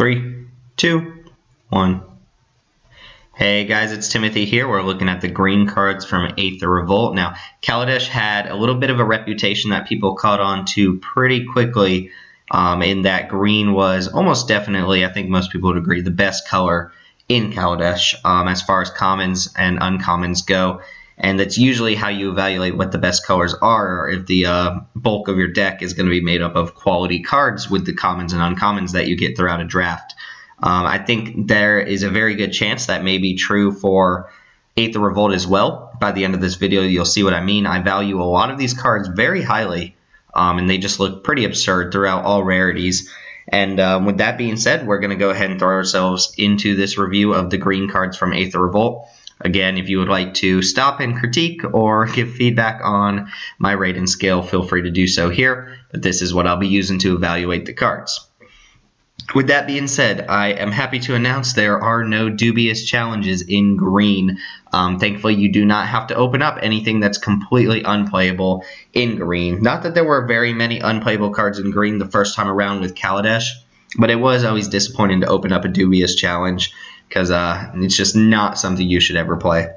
3, 2, 1. Hey guys, it's Timothy here. We're looking at the green cards from Aether Revolt. Now, Kaladesh had a little bit of a reputation that people caught on to pretty quickly, in that green was almost definitely, I think most people would agree, the best color in Kaladesh as far as commons and uncommons go. And that's usually how you evaluate what the best colors are, or if the bulk of your deck is going to be made up of quality cards with the commons and uncommons that you get throughout a draft. I think there is a very good chance that may be true for Aether Revolt as well. By the end of this video, you'll see what I mean. I value a lot of these cards very highly, and they just look pretty absurd throughout all rarities. And with that being said, we're going to go ahead and throw ourselves into this review of the green cards from Aether Revolt. Again, if you would like to stop and critique or give feedback on my rating scale, feel free to do so here. But this is what I'll be using to evaluate the cards. With that being said, I am happy to announce there are no dubious challenges in green. Thankfully, you do not have to open up anything that's completely unplayable in green. Not that there were very many unplayable cards in green the first time around with Kaladesh, but it was always disappointing to open up a dubious challenge because it's just not something you should ever play.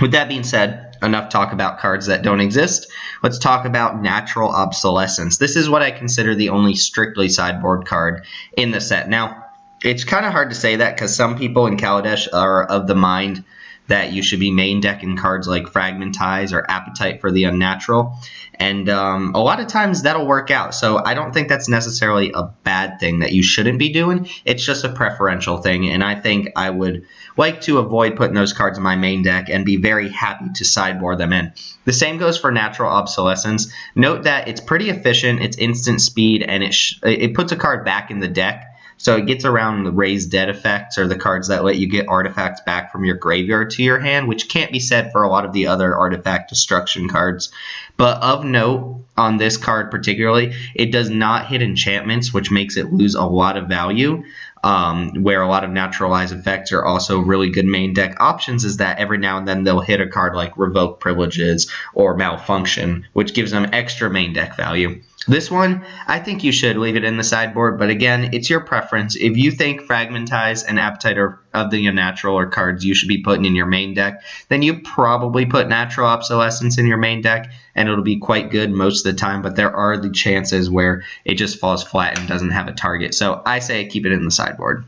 With that being said, enough talk about cards that don't exist. Let's talk about Natural Obsolescence. This is what I consider the only strictly sideboard card in the set. Now, it's kind of hard to say that because some people in Kaladesh are of the mind that you should be main decking cards like Fragmentize or Appetite for the Unnatural. And a lot of times that'll work out. So I don't think that's necessarily a bad thing that you shouldn't be doing. It's just a preferential thing. And I think I would like to avoid putting those cards in my main deck and be very happy to sideboard them in. The same goes for Natural Obsolescence. Note that it's pretty efficient, it's instant speed, and it puts a card back in the deck. So it gets around the Raise Dead effects, or the cards that let you get artifacts back from your graveyard to your hand, which can't be said for a lot of the other artifact destruction cards. But of note, on this card particularly, it does not hit enchantments, which makes it lose a lot of value. Where a lot of naturalized effects are also really good main deck options, is that every now and then they'll hit a card like Revoke Privileges or Malfunction, which gives them extra main deck value. This one, I think you should leave it in the sideboard, but again, it's your preference. If you think Fragmentize and Appetite of the Unnatural are cards you should be putting in your main deck, then you probably put Natural Obsolescence in your main deck, and it'll be quite good most of the time, but there are the chances where it just falls flat and doesn't have a target. So I say keep it in the sideboard.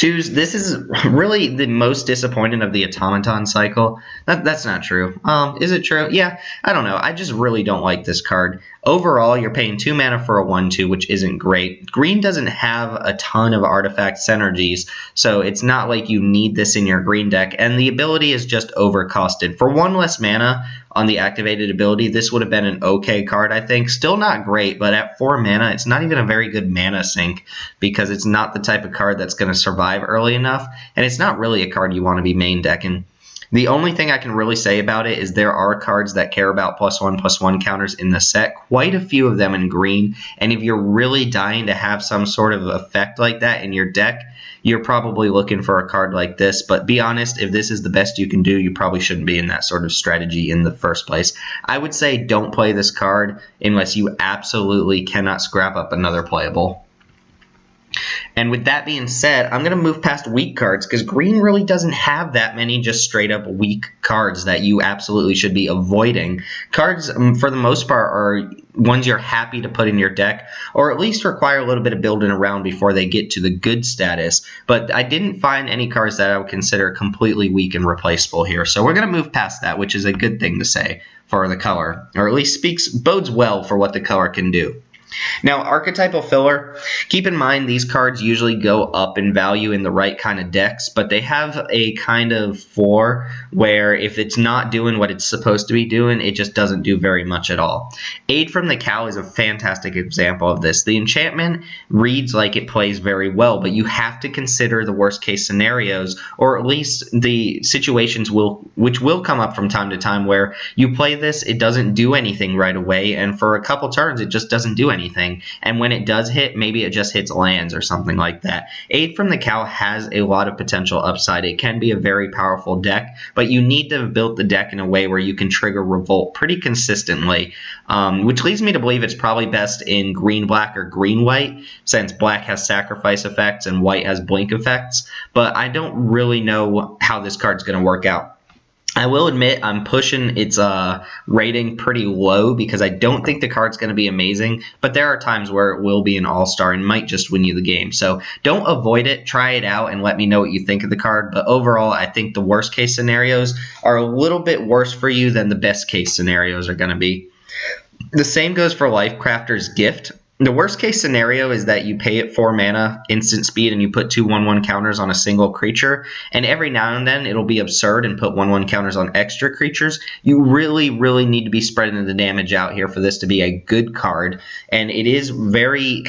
This is really the most disappointing of the Automaton cycle. That's not true. Is it true? Yeah, I don't know. I just really don't like this card. Overall, you're paying 2 mana for a 1/2, which isn't great. Green doesn't have a ton of artifact synergies, so it's not like you need this in your green deck, and the ability is just overcosted. For 1 less mana on the activated ability, this would have been an okay card, I think. Still not great, but at 4 mana, it's not even a very good mana sink because it's not the type of card that's going to survive early enough, and it's not really a card you want to be main decking. The only thing I can really say about it is there are cards that care about +1/+1 counters in the set, quite a few of them in green, and if you're really dying to have some sort of effect like that in your deck, you're probably looking for a card like this. But be honest, if this is the best you can do, you probably shouldn't be in that sort of strategy in the first place. I would say don't play this card unless you absolutely cannot scrap up another playable. And with that being said, I'm going to move past weak cards because green really doesn't have that many just straight up weak cards that you absolutely should be avoiding. Cards, for the most part, are ones you're happy to put in your deck, or at least require a little bit of building around before they get to the good status. But I didn't find any cards that I would consider completely weak and replaceable here. So we're going to move past that, which is a good thing to say for the color, or at least bodes well for what the color can do. Now, Archetypal Filler, keep in mind these cards usually go up in value in the right kind of decks, but they have a kind of floor where if it's not doing what it's supposed to be doing, it just doesn't do very much at all. Aid from the Cow is a fantastic example of this. The enchantment reads like it plays very well, but you have to consider the worst case scenarios, or at least the situations which will come up from time to time where you play this, it doesn't do anything right away, and for a couple turns it just doesn't do anything. anything. And when it does hit, maybe it just hits lands or something like that. Aid from the Cow has a lot of potential upside. It can be a very powerful deck, but you need to have built the deck in a way where you can trigger Revolt pretty consistently, which leads me to believe it's probably best in green-black or green-white, since black has sacrifice effects and white has blink effects, but I don't really know how this card's going to work out. I will admit I'm pushing its rating pretty low because I don't think the card's going to be amazing, but there are times where it will be an all-star and might just win you the game. So don't avoid it, try it out, and let me know what you think of the card. But overall, I think the worst-case scenarios are a little bit worse for you than the best-case scenarios are going to be. The same goes for Lifecrafter's Gift. The worst case scenario is that you pay it 4 mana, instant speed, and you put 2 1/1 counters on a single creature. And every now and then it'll be absurd and put 1/1 counters on extra creatures. You really, really need to be spreading the damage out here for this to be a good card. And it is very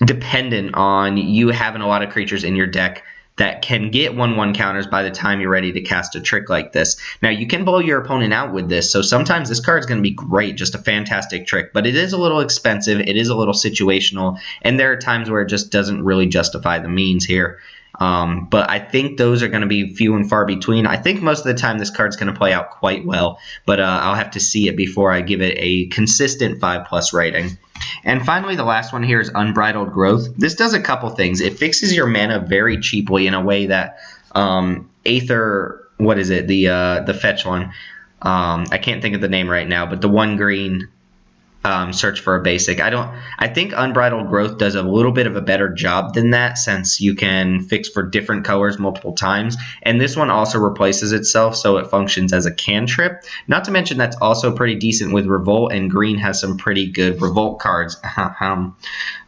dependent on you having a lot of creatures in your deck that can get 1/1 counters by the time you're ready to cast a trick like this. Now, you can blow your opponent out with this, so sometimes this card is going to be great, just a fantastic trick, but it is a little expensive, it is a little situational, and there are times where it just doesn't really justify the means here. But I think those are going to be few and far between. I think most of the time this card's going to play out quite well, but I'll have to see it before I give it a consistent 5+ rating. And finally, the last one here is Unbridled Growth. This does a couple things. It fixes your mana very cheaply in a way that Aether, what is it, the fetch one? I can't think of the name right now, but the 1 green search for a basic. I think Unbridled Growth does a little bit of a better job than that, since you can fix for different colors multiple times, and this one also replaces itself, so it functions as a cantrip. Not to mention that's also pretty decent with Revolt, and green has some pretty good Revolt cards.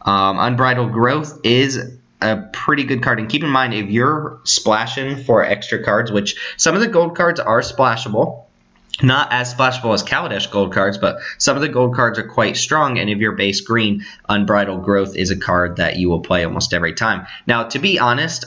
Unbridled Growth is a pretty good card, and keep in mind, if you're splashing for extra cards, which some of the gold cards are splashable, not as splashable as Kaladesh gold cards, but some of the gold cards are quite strong, and if you're base green, Unbridled Growth is a card that you will play almost every time. Now, to be honest,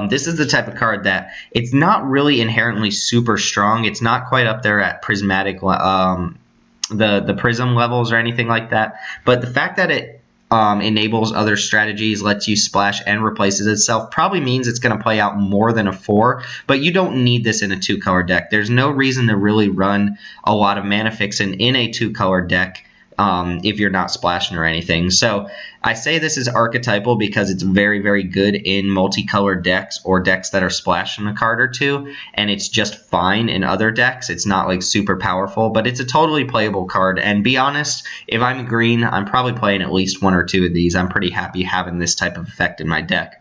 this is the type of card that it's not really inherently super strong. It's not quite up there at prismatic, the prism levels or anything like that, but the fact that it enables other strategies, lets you splash, and replaces itself probably means it's going to play out more than a 4, but you don't need this in a 2-color deck. There's no reason to really run a lot of mana fixing in a 2-color deck if you're not splashing or anything. So I say this is archetypal because it's very, very good in multicolored decks or decks that are splashing a card or two, and it's just fine in other decks. It's not like super powerful, but it's a totally playable card. And be honest, if I'm green, I'm probably playing at least 1 or 2 of these. I'm pretty happy having this type of effect in my deck.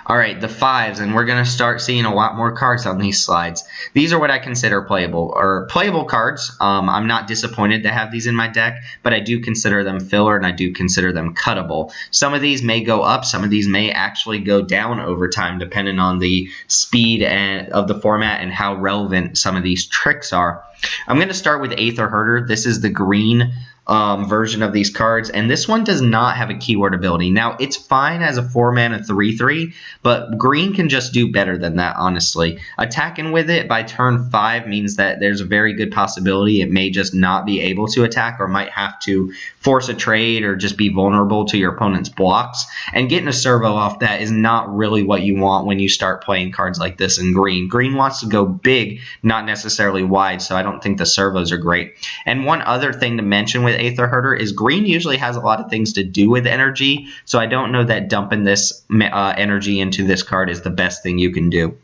All right, the 5s, and we're going to start seeing a lot more cards on these slides. These are what I consider playable cards. I'm not disappointed to have these in my deck, but I do consider them filler, and I do consider them cuttable. Some of these may go up, some of these may actually go down over time, depending on the speed of the format and how relevant some of these tricks are. I'm going to start with Aether Herder. This is the green version of these cards, and this one does not have a keyword ability. Now, it's fine as a 4-mana 3/3, but green can just do better than that, honestly. Attacking with it by turn 5 means that there's a very good possibility it may just not be able to attack, or might have to force a trade or just be vulnerable to your opponent's blocks, and getting a servo off that is not really what you want when you start playing cards like this in green. Green wants to go big, not necessarily wide, so I don't think the servos are great. And one other thing to mention with Aether Herder is green usually has a lot of things to do with energy, so I don't know that dumping this energy into this card is the best thing you can do.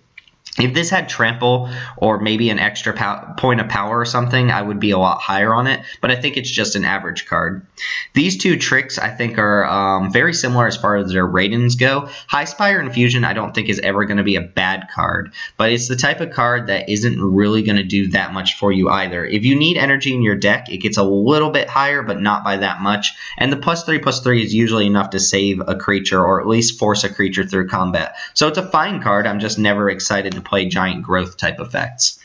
If this had trample or maybe an extra point of power or something, I would be a lot higher on it, but I think it's just an average card. These 2 tricks, I think, are very similar as far as their ratings go. High Spire Infusion, I don't think, is ever going to be a bad card, but it's the type of card that isn't really going to do that much for you either. If you need energy in your deck, it gets a little bit higher, but not by that much, and the +3/+3 is usually enough to save a creature, or at least force a creature through combat. So it's a fine card, I'm just never excited to play giant growth type effects.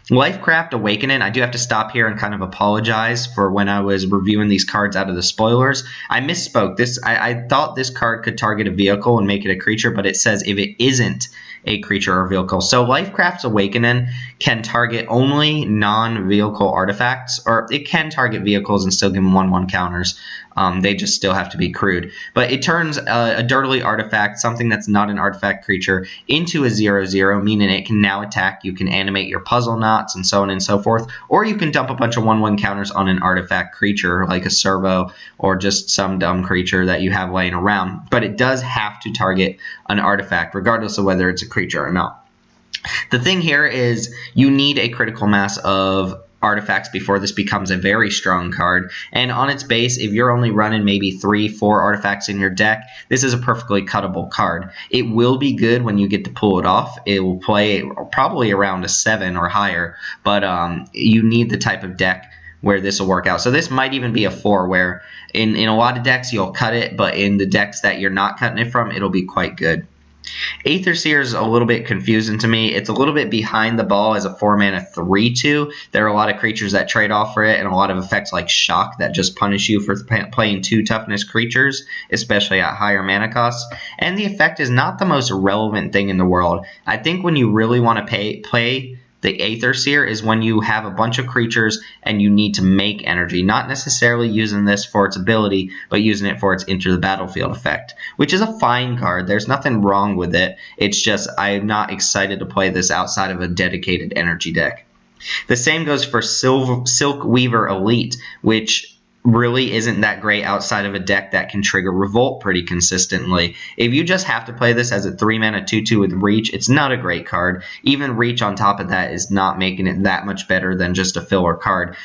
Lifecraft Awakening, I do have to stop here and kind of apologize for when I was reviewing these cards out of the spoilers. I misspoke. I thought this card could target a vehicle and make it a creature, but it says if it isn't a creature or vehicle. So Lifecraft's Awakening can target only non-vehicle artifacts, or it can target vehicles and still give them 1/1 counters. They just still have to be crewed. But it turns a dirtily artifact, something that's not an artifact creature, into a 0/0, meaning it can now attack. You can animate your puzzle knots and so on and so forth. Or you can dump a bunch of 1/1 counters on an artifact creature like a servo or just some dumb creature that you have laying around. But it does have to target an artifact, regardless of whether it's a creature or not. The thing here is you need a critical mass of artifacts before this becomes a very strong card, and on its base, if you're only running maybe 3-4 artifacts in your deck, this is a perfectly cuttable card. It will be good when you get to pull it off. It will play probably around a 7 or higher, but you need the type of deck where this will work out. So this might even be a 4, where in a lot of decks you'll cut it, but in the decks that you're not cutting it from, it'll be quite good. Aether Seer is a little bit confusing to me. It's a little bit behind the ball as a 4-mana 3/2. There are a lot of creatures that trade off for it, and a lot of effects like Shock that just punish you for playing 2 toughness creatures, especially at higher mana costs. And the effect is not the most relevant thing in the world. I think when you really want to play the Aether Seer is when you have a bunch of creatures and you need to make energy, not necessarily using this for its ability, but using it for its enter the battlefield effect, which is a fine card. There's nothing wrong with it. It's just I'm not excited to play this outside of a dedicated energy deck. The same goes for Silk Weaver Elite, which really isn't that great outside of a deck that can trigger Revolt pretty consistently. If you just have to play this as a 3-mana 2/2 with Reach, it's not a great card. Even Reach on top of that is not making it that much better than just a filler card.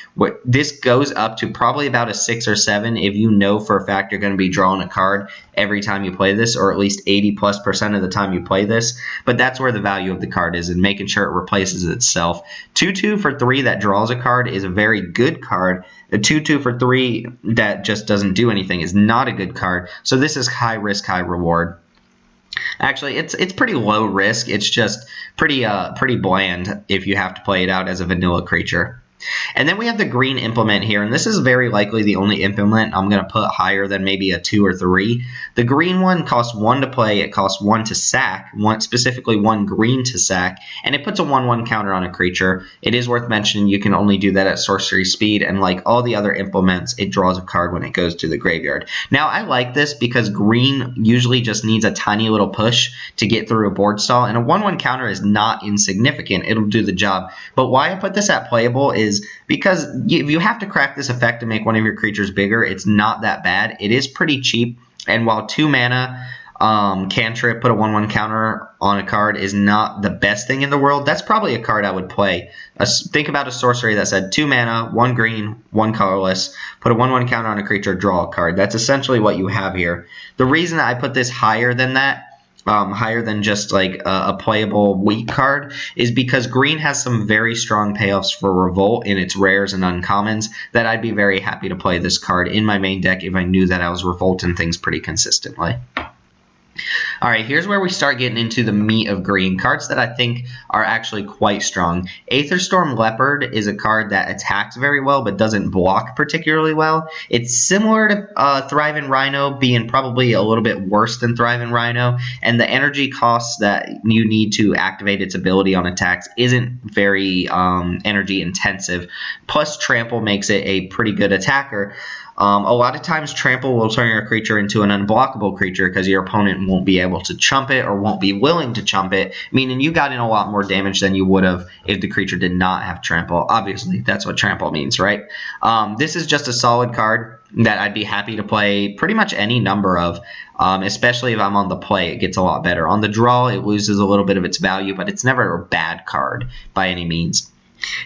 This goes up to probably about a 6 or 7 if you know for a fact you're going to be drawing a card every time you play this, or at least 80+% of the time you play this. But that's where the value of the card is, in making sure it replaces itself. 2/2 for 3 that draws a card is a very good card. A 2/2 for 3 that just doesn't do anything is not a good card. So this is high risk, high reward. Actually, it's pretty low risk. It's just pretty bland if you have to play it out as a vanilla creature. And then we have the green implement here, and this is very likely the only implement I'm going to put higher than maybe a 2 or 3. The green one costs 1 to play, it costs 1 to sack, specifically 1 green to sack, and it puts a 1/1 counter on a creature. It is worth mentioning you can only do that at sorcery speed, and like all the other implements, it draws a card when it goes to the graveyard. Now, I like this because green usually just needs a tiny little push to get through a board stall, and a 1/1 counter is not insignificant. It'll do the job. But why I put this at playable is because if you have to crack this effect to make one of your creatures bigger, it's not that bad. It is pretty cheap, and while 2 mana cantrip, put a 1/1 counter on a card is not the best thing in the world, that's probably a card I would play. Think about a sorcery that said 2 mana, 1 green, 1 colorless, put a 1/1 counter on a creature, draw a card. That's essentially what you have here. The reason I put this higher than that, higher than just like a playable weak card, is because green has some very strong payoffs for Revolt in its rares and uncommons that I'd be very happy to play this card in my main deck if I knew that I was revolting things pretty consistently. Alright, here's where we start getting into the meat of green. Cards that I think are actually quite strong. Aetherstorm Leopard is a card that attacks very well but doesn't block particularly well. It's similar to Thriving Rhino, being probably a little bit worse than Thriving Rhino, and the energy costs that you need to activate its ability on attacks isn't very energy intensive. Plus, Trample makes it a pretty good attacker. A lot of times Trample will turn your creature into an unblockable creature because your opponent won't be able to chump it or won't be willing to chump it, meaning you got in a lot more damage than you would have if the creature did not have Trample. Obviously, that's what Trample means, right? This is just a solid card that I'd be happy to play pretty much any number of, especially if I'm on the play. It gets a lot better. On the draw, it loses a little bit of its value, but it's never a bad card by any means.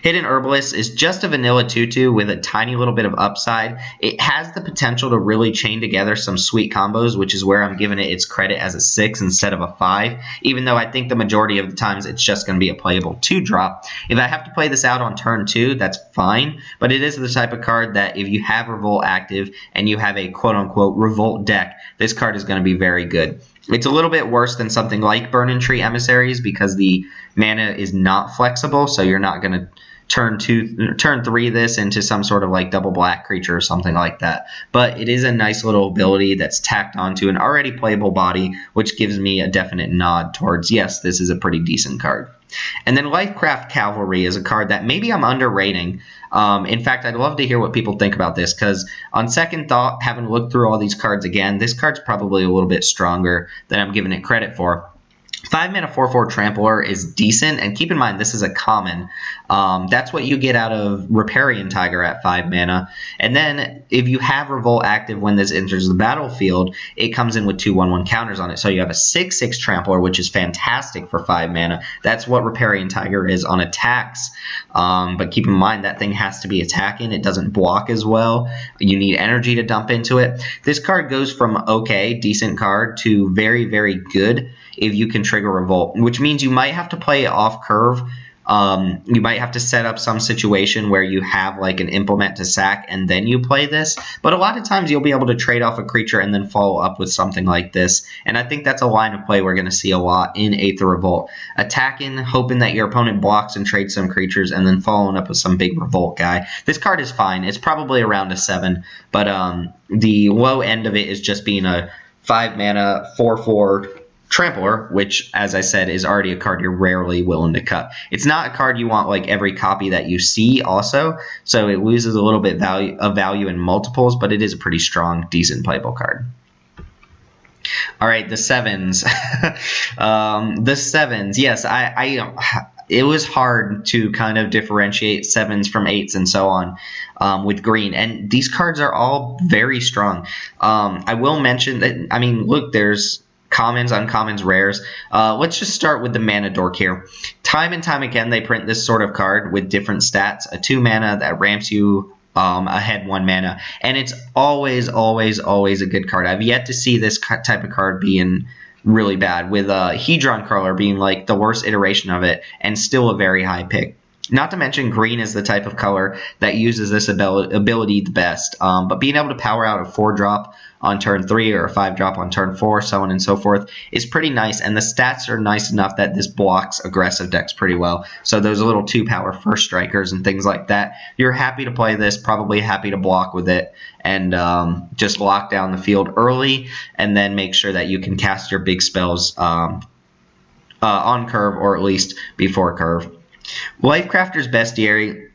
Hidden Herbalist is just a vanilla 2/2 with a tiny little bit of upside. It has the potential to really chain together some sweet combos, which is where I'm giving it its credit as a 6 instead of a 5, even though I think the majority of the times it's just going to be a playable 2-drop. If I have to play this out on turn 2, that's fine, but it is the type of card that if you have Revolt active and you have a quote-unquote Revolt deck, this card is going to be very good. It's a little bit worse than something like Burning Tree Emissaries because the mana is not flexible, so you're not going to turn 3 this into some sort of like double black creature or something like that. But it is a nice little ability that's tacked onto an already playable body, which gives me a definite nod towards, yes, this is a pretty decent card. And then Lifecraft Cavalry is a card that maybe I'm underrating. In fact, I'd love to hear what people think about this, because on second thought, having looked through all these cards again, this card's probably a little bit stronger than I'm giving it credit for. 5 mana 4/4 Trampler is decent, and keep in mind this is a common. That's what you get out of Riparian Tiger at 5 mana. And then if you have Revolt active when this enters the battlefield, it comes in with 2/1/1 counters on it. So you have a 6/6 Trampler, which is fantastic for 5 mana. That's what Riparian Tiger is on attacks. But keep in mind that thing has to be attacking. It doesn't block as well. You need energy to dump into it. This card goes from okay, decent card, to very, very good if you can trigger Revolt, which means you might have to play it off curve. You might have to set up some situation where you have like an implement to sack and then you play this, but a lot of times you'll be able to trade off a creature and then follow up with something like this, and I think that's a line of play we're going to see a lot in Aether Revolt. Attacking, hoping that your opponent blocks and trades some creatures, and then following up with some big Revolt guy. This card is fine. It's probably around a 7, but the low end of it is just being a 5 mana 4/4 Trampler, which, as I said, is already a card you're rarely willing to cut. It's not a card you want like every copy that you see also, so it loses a little bit of value in multiples, but it is a pretty strong, decent playable card. All right, the 7s. The 7s, yes, it was hard to kind of differentiate 7s from 8s and so on with green, and these cards are all very strong. I will mention that, I mean, look, there's commons, uncommons, rares. Let's just start with the mana dork here. Time and time again, they print this sort of card with different stats. A 2 mana that ramps you ahead 1 mana. And it's always, always, always a good card. I've yet to see this type of card being really bad, with Hedron Crawler being like the worst iteration of it and still a very high pick. Not to mention green is the type of color that uses this ability the best. But being able to power out a 4-drop on turn 3 or a 5-drop on turn 4, so on and so forth, is pretty nice. And the stats are nice enough that this blocks aggressive decks pretty well. So those little 2-power first strikers and things like that, you're happy to play this, probably happy to block with it, and just lock down the field early, and then make sure that you can cast your big spells on curve, or at least before curve. Lifecrafter's Bestiary,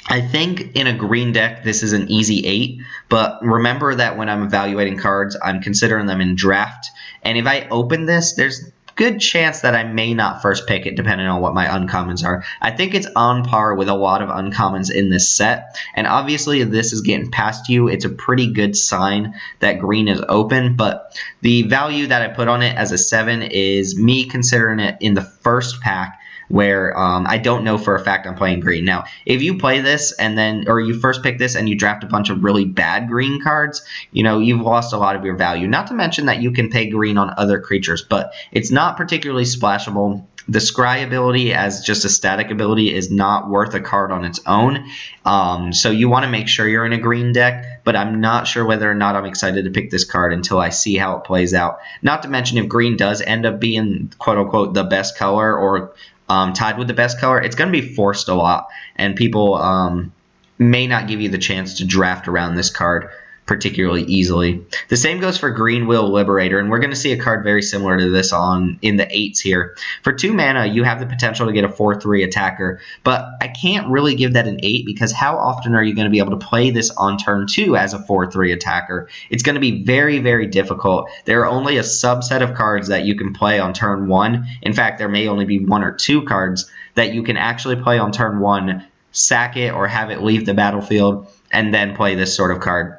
I think in a green deck this is an easy 8, but remember that when I'm evaluating cards, I'm considering them in draft, and if I open this, there's good chance that I may not first pick it depending on what my uncommons are. I think it's on par with a lot of uncommons in this set, and obviously if this is getting past you, it's a pretty good sign that green is open, but the value that I put on it as a 7 is me considering it in the first pack, where I don't know for a fact I'm playing green. Now, if you play this and then, or you first pick this and you draft a bunch of really bad green cards, you know, you've lost a lot of your value. Not to mention that you can pay green on other creatures, but it's not particularly splashable. The Scry ability as just a static ability is not worth a card on its own. So you want to make sure you're in a green deck, but I'm not sure whether or not I'm excited to pick this card until I see how it plays out. Not to mention if green does end up being quote-unquote the best color, or tied with the best color, it's going to be forced a lot, and people may not give you the chance to draft around this card particularly easily. The same goes for Green Will Liberator, and we're going to see a card very similar to this in the 8s here. For 2 mana, you have the potential to get a 4/3 attacker, but I can't really give that an 8, because how often are you going to be able to play this on turn 2 as a 4/3 attacker? It's going to be very, very difficult. There are only a subset of cards that you can play on turn 1. In fact, there may only be 1 or 2 cards that you can actually play on turn 1, sack it, or have it leave the battlefield, and then play this sort of card.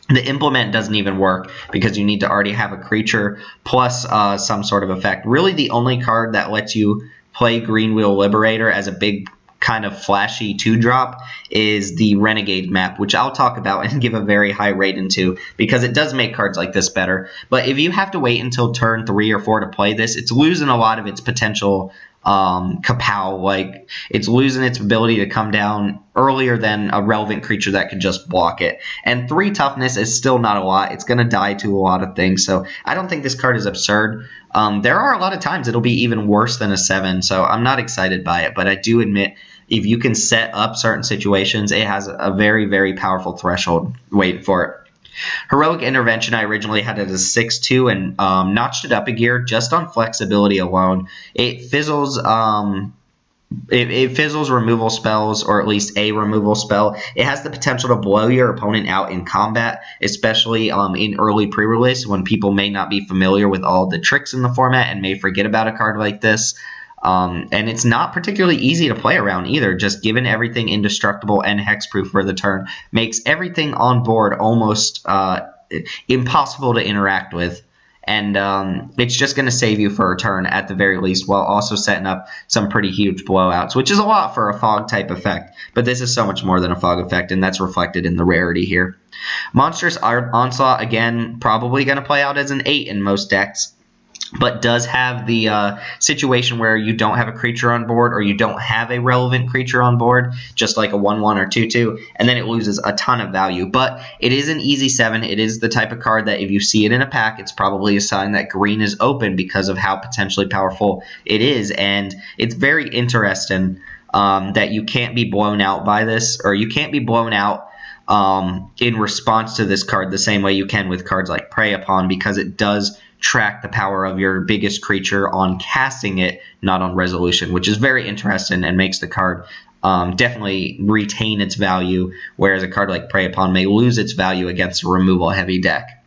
The implement doesn't even work because you need to already have a creature plus some sort of effect. Really, the only card that lets you play Green Wheel Liberator as a big kind of flashy 2-drop is the Renegade map, which I'll talk about and give a very high rating to, because it does make cards like this better. But if you have to wait until turn 3 or 4 to play this, it's losing a lot of its potential kapow. Like, it's losing its ability to come down earlier than a relevant creature that could just block it. And 3 toughness is still not a lot. It's going to die to a lot of things, so I don't think this card is absurd. There are a lot of times it'll be even worse than a 7, so I'm not excited by it, but I do admit if you can set up certain situations, it has a very, very powerful threshold. Wait for it. Heroic Intervention, I originally had it as 6-2 and notched it up a gear just on flexibility alone. It fizzles it fizzles removal spells, or at least a removal spell. It has the potential to blow your opponent out in combat, especially in early pre-release when people may not be familiar with all the tricks in the format and may forget about a card like this. And it's not particularly easy to play around either, just given everything indestructible and hexproof for the turn makes everything on board almost impossible to interact with. And it's just going to save you for a turn at the very least, while also setting up some pretty huge blowouts, which is a lot for a fog type effect. But this is so much more than a fog effect, and that's reflected in the rarity here. Monstrous Onslaught, again, probably going to play out as an 8 in most decks, but does have the situation where you don't have a creature on board, or you don't have a relevant creature on board, just like a 1/1 or 2/2, and then it loses a ton of value. But it is an easy 7. It is the type of card that if you see it in a pack, it's probably a sign that green is open because of how potentially powerful it is. And it's very interesting that you can't be blown out by this, or you can't be blown out in response to this card the same way you can with cards like Prey Upon, because it does track the power of your biggest creature on casting it, not on resolution, which is very interesting and makes the card definitely retain its value, whereas a card like Prey Upon may lose its value against a removal-heavy deck.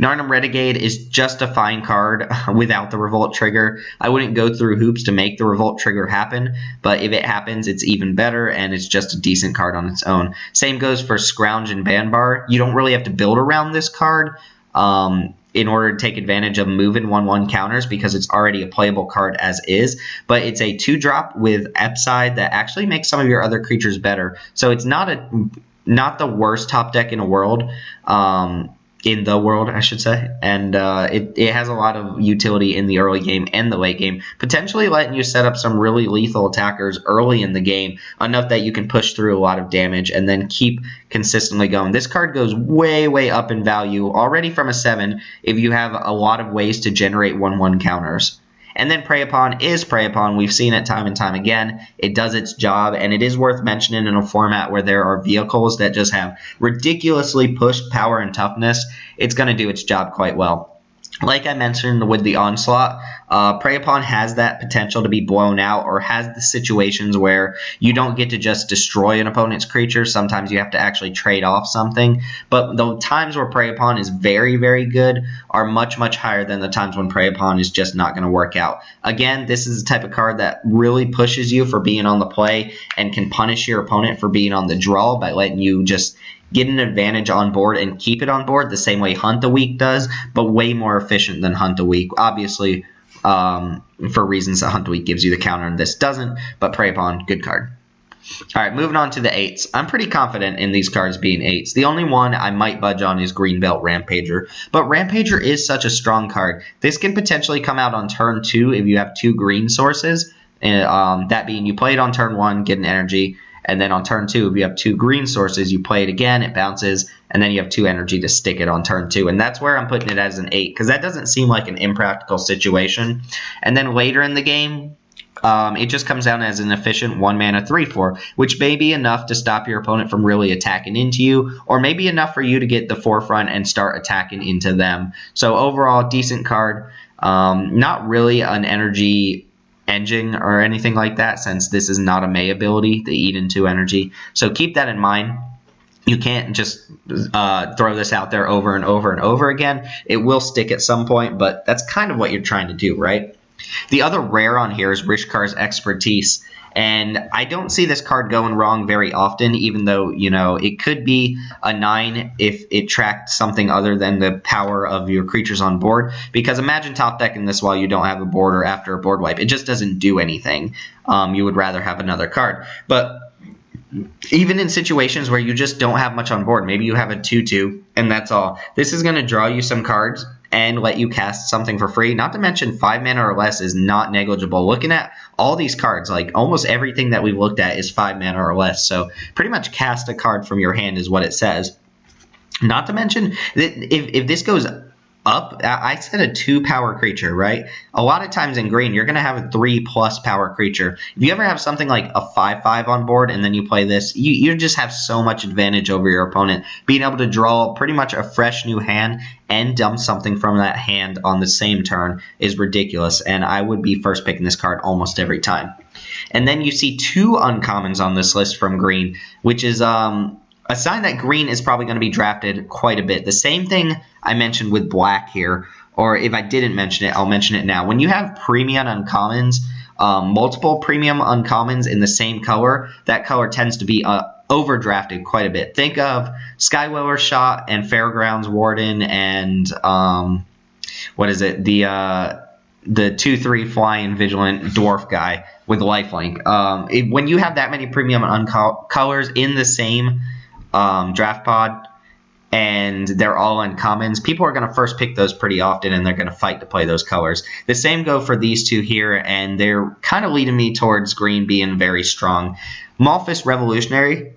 Narnum Renegade is just a fine card without the Revolt trigger. I wouldn't go through hoops to make the Revolt trigger happen, but if it happens, it's even better, and it's just a decent card on its own. Same goes for Scrounge and Banbar. You don't really have to build around this card in order to take advantage of move-in 1/1 counters, because it's already a playable card as is, but it's a 2-drop with upside that actually makes some of your other creatures better. So it's not the worst top deck in the world, I should say, and it has a lot of utility in the early game and the late game, potentially letting you set up some really lethal attackers early in the game, enough that you can push through a lot of damage and then keep consistently going. This card goes way, way up in value already from a 7 if you have a lot of ways to generate 1/1 counters. And then Prey Upon is Prey Upon. We've seen it time and time again. It does its job, and it is worth mentioning in a format where there are vehicles that just have ridiculously pushed power and toughness. It's going to do its job quite well. Like I mentioned with the Onslaught, Prey Upon has that potential to be blown out, or has the situations where you don't get to just destroy an opponent's creature. Sometimes you have to actually trade off something. But the times where Prey Upon is very, very good are much, much higher than the times when Prey Upon is just not going to work out. Again, this is the type of card that really pushes you for being on the play and can punish your opponent for being on the draw by letting you just get an advantage on board and keep it on board the same way Hunt a Week does, but way more efficient than Hunt a Week. Obviously, for reasons that Hunt a Week gives you the counter and this doesn't, but Prey Upon, good card. All right, moving on to the 8s. I'm pretty confident in these cards being 8s. The only one I might budge on is Greenbelt Rampager, but Rampager is such a strong card. This can potentially come out on turn 2 if you have 2 green sources, that being you play it on turn 1, get an energy, and then on turn 2, if you have 2 green sources, you play it again, it bounces, and then you have 2 energy to stick it on turn 2. And that's where I'm putting it as an 8, because that doesn't seem like an impractical situation. And then later in the game, it just comes down as an efficient 1-mana 3/4, which may be enough to stop your opponent from really attacking into you, or maybe enough for you to get the forefront and start attacking into them. So overall, decent card. Not really an energy engine or anything like that, since this is not a May ability to eat into energy. So keep that in mind. You can't just throw this out there over and over and over again. It will stick at some point, but that's kind of what you're trying to do, right? The other rare on here is Rishkar's Expertise. And I don't see this card going wrong very often, even though, you know, it could be a 9 if it tracked something other than the power of your creatures on board. Because imagine top decking this while you don't have a board or after a board wipe. It just doesn't do anything. You would rather have another card. But even in situations where you just don't have much on board, maybe you have a 2/2 and that's all, this is going to draw you some cards and let you cast something for free. Not to mention 5 mana or less is not negligible. Looking at all these cards, like almost everything that we've looked at is 5 mana or less. So pretty much cast a card from your hand is what it says. Not to mention that if this goes up. I said a 2 power creature, right? A lot of times in green, you're going to have a 3+ power creature. If you ever have something like a 5/5 on board and then you play this, you just have so much advantage over your opponent. Being able to draw pretty much a fresh new hand and dump something from that hand on the same turn is ridiculous, and I would be first picking this card almost every time. And then you see 2 uncommons on this list from green, which is a sign that green is probably going to be drafted quite a bit. The same thing I mentioned with black here, or if I didn't mention it, I'll mention it now. When you have premium uncommons, multiple premium uncommons in the same color, that color tends to be overdrafted quite a bit. Think of Skyweller's Shot and Fairgrounds Warden and what is it? The 2/3 flying vigilant dwarf guy with lifelink. When you have that many premium colors in the same draft pod and they're all uncommons, people are going to first pick those pretty often and they're going to fight to play those colors. The same go for these 2 here, and they're kind of leading me towards green being very strong. Malphus Revolutionary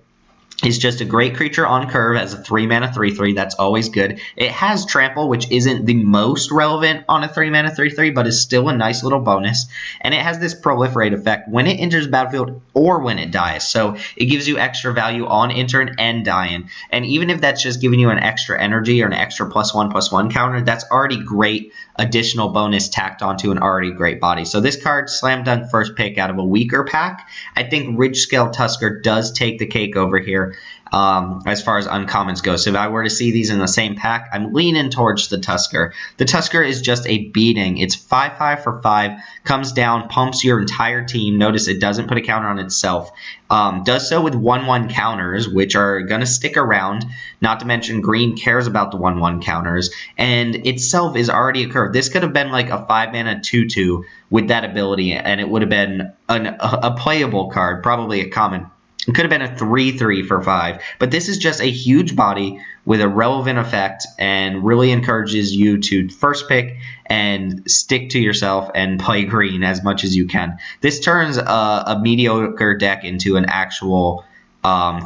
is just a great creature on curve as a 3-mana 3/3. That's always good. It has Trample, which isn't the most relevant on a 3-mana 3/3, but is still a nice little bonus. And it has this Proliferate effect when it enters the battlefield or when it dies. So it gives you extra value on entering and dying. And even if that's just giving you an extra energy or an extra +1/+1 counter, that's already great additional bonus tacked onto an already great body. So this card, slam dunk first pick out of a weaker pack. I think Ridgescale Tusker does take the cake over here as far as uncommons go. So if I were to see these in the same pack, I'm leaning towards the Tusker. The Tusker is just a beating. It's 5/5 for 5, comes down, pumps your entire team. Notice it doesn't put a counter on itself. Does so with 1/1 counters, which are going to stick around. Not to mention green cares about the 1/1 counters, and itself is already a curve. This could have been like a 5-mana 2/2 with that ability, and it would have been a playable card, probably a common. It could have been a 3/3 for 5, but this is just a huge body with a relevant effect and really encourages you to first pick and stick to yourself and play green as much as you can. This turns a mediocre deck into an actual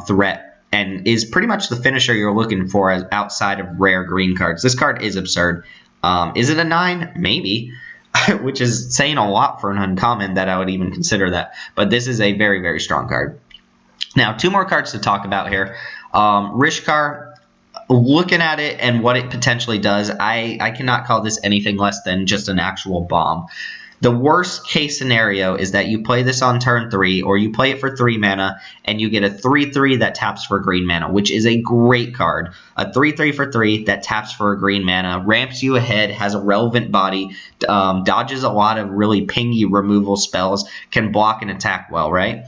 threat and is pretty much the finisher you're looking for as outside of rare green cards. This card is absurd. Is it a 9? Maybe. Which is saying a lot for an uncommon that I would even consider that. But this is a very, very strong card. Now, 2 more cards to talk about here. Rishkar, looking at it and what it potentially does, I cannot call this anything less than just an actual bomb. The worst case scenario is that you play this on turn 3, or you play it for 3 mana, and you get a 3/3 that taps for green mana, which is a great card. A 3/3 for 3 that taps for a green mana, ramps you ahead, has a relevant body, dodges a lot of really pingy removal spells, can block and attack well, right?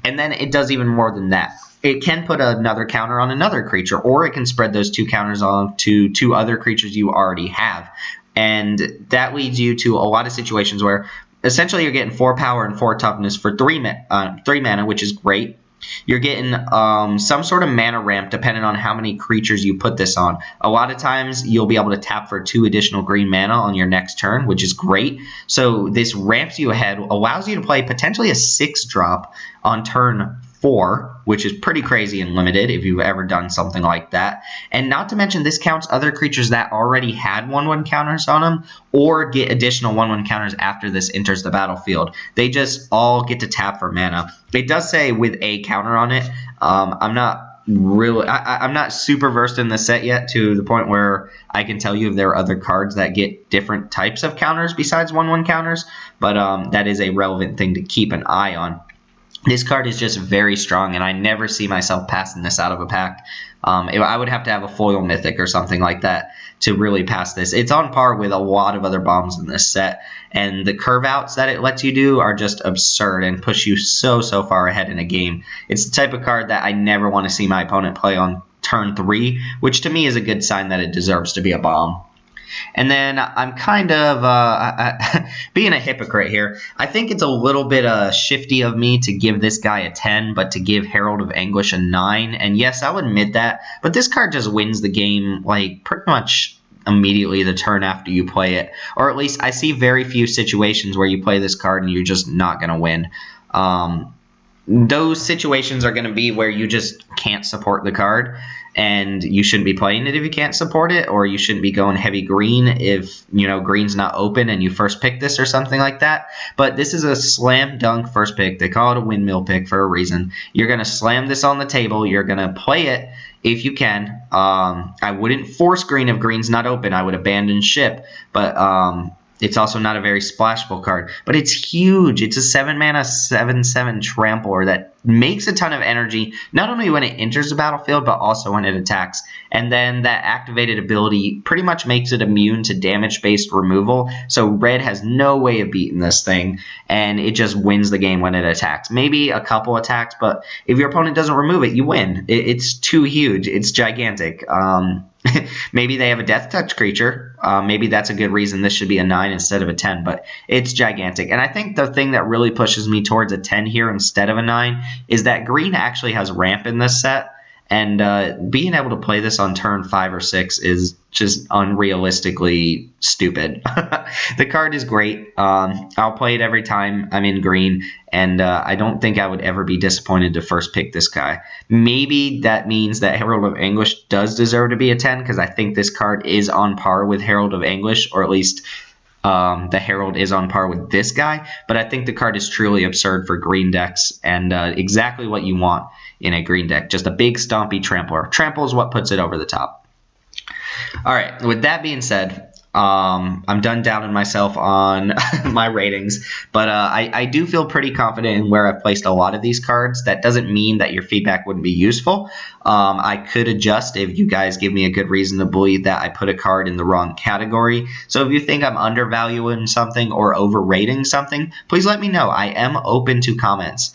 And then it does even more than that. It can put another counter on another creature, or it can spread those 2 counters on to 2 other creatures you already have. And that leads you to a lot of situations where essentially you're getting 4 power and 4 toughness for 3 mana, which is great. You're getting some sort of mana ramp depending on how many creatures you put this on. A lot of times you'll be able to tap for 2 additional green mana on your next turn, which is great. So this ramps you ahead, allows you to play potentially a 6-drop on turn 4, which is pretty crazy and limited if you've ever done something like that. And not to mention, this counts other creatures that already had 1/1 counters on them, or get additional 1/1 counters after this enters the battlefield. They just all get to tap for mana. It does say with a counter on it. I'm not super versed in the set yet to the point where I can tell you if there are other cards that get different types of counters besides 1/1 counters, but that is a relevant thing to keep an eye on. This card is just very strong, and I never see myself passing this out of a pack. I would have to have a foil mythic or something like that to really pass this. It's on par with a lot of other bombs in this set, and the curve outs that it lets you do are just absurd and push you so far ahead in a game. It's the type of card that I never want to see my opponent play on turn 3, which to me is a good sign that it deserves to be a bomb. And then I'm kind of being a hypocrite here. I think it's a little bit shifty of me to give this guy a 10, but to give Herald of Anguish a 9. And yes, I'll admit that. But this card just wins the game like pretty much immediately the turn after you play it. Or at least I see very few situations where you play this card and you're just not going to win. those situations are going to be where you just can't support the card, and you shouldn't be playing it if you can't support it, or you shouldn't be going heavy green if, you know, green's not open and you first pick this or something like that. But this is a slam dunk first pick. They call it a windmill pick for a reason. You're going to slam this on the table. You're going to play it if you can. I wouldn't force green if green's not open. I would abandon ship, but it's also not a very splashable card, but it's huge. It's a 7-mana 7/7 trampler that makes a ton of energy, not only when it enters the battlefield, but also when it attacks. And then that activated ability pretty much makes it immune to damage-based removal, so red has no way of beating this thing, and it just wins the game when it attacks. Maybe a couple attacks, but if your opponent doesn't remove it, you win. It's too huge. It's gigantic. Maybe they have a death touch creature. Maybe that's a good reason this should be a 9 instead of a 10, but it's gigantic. And I think the thing that really pushes me towards a 10 here instead of a 9 is that green actually has ramp in this set, and being able to play this on turn 5 or 6 is just unrealistically stupid. The card is great. I'll play it every time I'm in green, and I don't think I would ever be disappointed to first pick this guy. Maybe that means that Herald of Anguish does deserve to be a 10, because I think this card is on par with Herald of Anguish, or at least the Herald is on par with this guy, but I think the card is truly absurd for green decks, and exactly what you want in a green deck. Just a big stompy trampler. Trample is what puts it over the top. Alright, with that being said, I'm done downing myself on my ratings, but I do feel pretty confident in where I've placed a lot of these cards. That doesn't mean that your feedback wouldn't be useful. I could adjust if you guys give me a good reason to believe that I put a card in the wrong category. So if you think I'm undervaluing something or overrating something, please let me know. I am open to comments.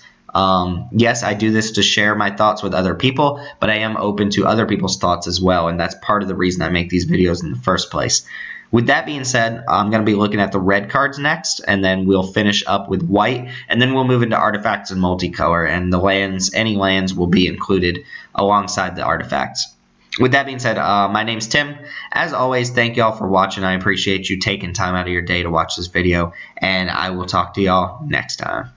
Yes, I do this to share my thoughts with other people, but I am open to other people's thoughts as well, and that's part of the reason I make these videos in the first place. With that being said, I'm going to be looking at the red cards next, and then we'll finish up with white, and then we'll move into artifacts and multicolor, and the lands, any lands will be included alongside the artifacts. With that being said, my name's Tim. As always, thank y'all for watching. I appreciate you taking time out of your day to watch this video, and I will talk to y'all next time.